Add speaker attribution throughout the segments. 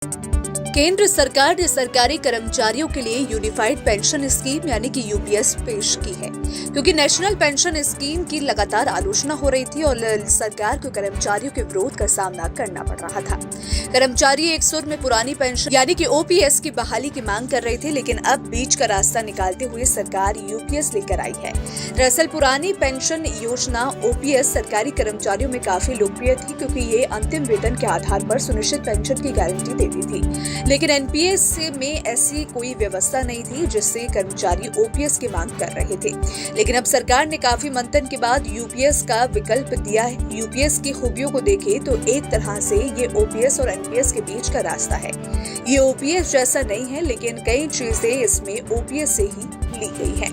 Speaker 1: केंद्र सरकार ने सरकारी कर्मचारियों के लिए यूनिफाइड पेंशन स्कीम यानी कि यूपीएस पेश की है, क्योंकि नेशनल पेंशन स्कीम की लगातार आलोचना हो रही थी और सरकार को कर्मचारियों के विरोध का सामना करना पड़ रहा था। कर्मचारी एक सुर में पुरानी पेंशन यानी कि ओपीएस की बहाली की मांग कर रहे थे, लेकिन अब बीच का रास्ता निकालते हुए सरकार यूपीएस लेकर आई है। दरअसल पुरानी पेंशन योजना ओपीएस सरकारी कर्मचारियों में काफी लोकप्रिय थी, क्योंकि ये अंतिम वेतन के आधार पर सुनिश्चित पेंशन की गारंटी देती थी। लेकिन एनपीएस में ऐसी कोई व्यवस्था नहीं थी जिससे कर्मचारी ओपीएस की मांग कर रहे थे। लेकिन अब सरकार ने काफी मंथन के बाद यूपीएस का विकल्प दिया है। यूपीएस की खूबियों को देखें तो एक तरह से ये ओपीएस और एनपीएस के बीच का रास्ता है। ये ओपीएस जैसा नहीं है, लेकिन कई चीजें इसमें ओपीएस से ही ली गई है,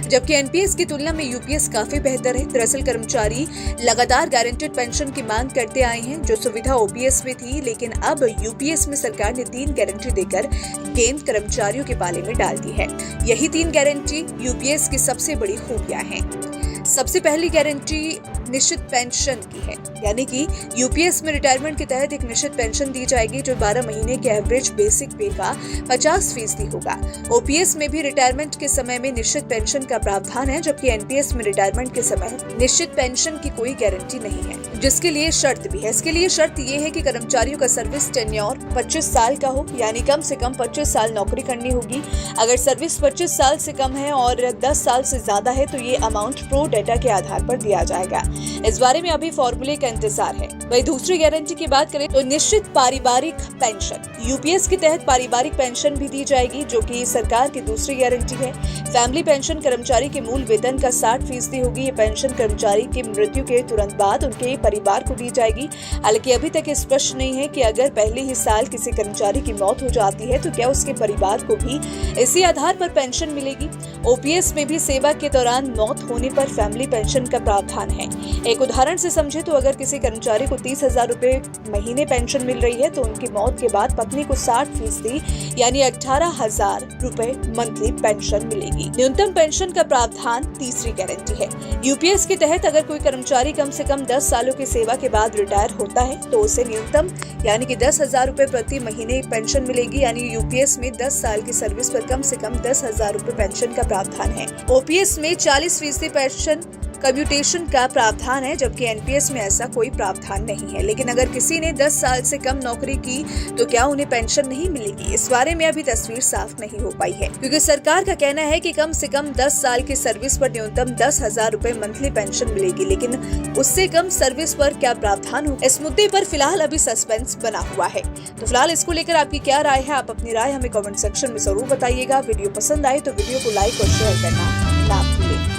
Speaker 1: जबकि एनपीएस की तुलना में यूपीएस काफी बेहतर है। दरअसल कर्मचारी लगातार गारंटेड पेंशन की मांग करते आए हैं, जो सुविधा ओपीएस में थी, लेकिन अब यूपीएस में सरकार ने 3 गारंटी देकर गेंद कर्मचारियों के पाले में डाल दी है। यही 3 गारंटी यूपीएस की सबसे बड़ी खूबियां हैं। सबसे पहली गारंटी निश्चित पेंशन की है, यानी कि यूपीएस में रिटायरमेंट के तहत एक निश्चित पेंशन दी जाएगी, जो 12 महीने के एवरेज बेसिक पे का 50% होगा। ओपीएस में भी रिटायरमेंट के समय में निश्चित पेंशन का प्रावधान है, जबकि एनपीएस में रिटायरमेंट के समय निश्चित पेंशन की कोई गारंटी नहीं है, जिसके लिए शर्त भी है। इसके लिए शर्त ये है कि कर्मचारियों का सर्विस टेन्योर 25 साल का हो, यानी कम से कम 25 साल नौकरी करनी होगी। अगर सर्विस 25 साल से कम है और 10 साल से ज्यादा है तो ये अमाउंट प्रो डेटा के आधार पर दिया जाएगा। इस बारे में अभी फॉर्मूले का इंतजार है। वही दूसरी गारंटी की बात करें तो निश्चित पारिवारिक पेंशन, यूपीएस के तहत पारिवारिक पेंशन भी दी जाएगी, जो कि सरकार की दूसरी गारंटी है। फैमिली पेंशन कर्मचारी के मूल वेतन का 60% होगी। ये पेंशन कर्मचारी की मृत्यु के तुरंत बाद उनके परिवार को दी जाएगी। हालांकि अभी तक स्पष्ट नहीं है कि अगर पहले ही साल किसी कर्मचारी की मौत हो जाती है तो क्या उसके परिवार को भी इसी आधार पर पेंशन मिलेगी। ओपीएस में भी सेवा के दौरान मौत होने पर फैमिली पेंशन का प्रावधान है। एक उदाहरण से समझे तो अगर किसी कर्मचारी को 30,000 रुपए महीने पेंशन मिल रही है तो उनकी मौत के बाद पत्नी को 60% यानी 18,000 रुपए मंथली पेंशन मिलेगी। न्यूनतम पेंशन का प्रावधान तीसरी गारंटी है। यूपीएस के तहत अगर कोई कर्मचारी कम से कम 10 सालों की सेवा के बाद रिटायर होता है तो उसे न्यूनतम यानी कि 10,000 रुपए प्रति महीने पेंशन मिलेगी। यानी यूपीएस में 10 साल की सर्विस पर कम से कम 10,000 रुपए पेंशन का प्रावधान है। ओपीएस में 40% पेंशन कम्यूटेशन का प्रावधान है, जबकि एनपीएस में ऐसा कोई प्रावधान नहीं है। लेकिन अगर किसी ने 10 साल से कम नौकरी की तो क्या उन्हें पेंशन नहीं मिलेगी? इस बारे में अभी तस्वीर साफ नहीं हो पाई है, क्योंकि सरकार का कहना है कि कम से कम 10 साल की सर्विस पर न्यूनतम 10,000 रुपए मंथली पेंशन मिलेगी, लेकिन उससे कम सर्विस पर क्या प्रावधान हो, इस मुद्दे पर फिलहाल अभी सस्पेंस बना हुआ है। तो फिलहाल इसको लेकर आपकी क्या राय है? आप अपनी राय हमें कमेंट सेक्शन में जरूर बताइएगा। वीडियो पसंद आए तो वीडियो को लाइक और शेयर करना ना भूलें।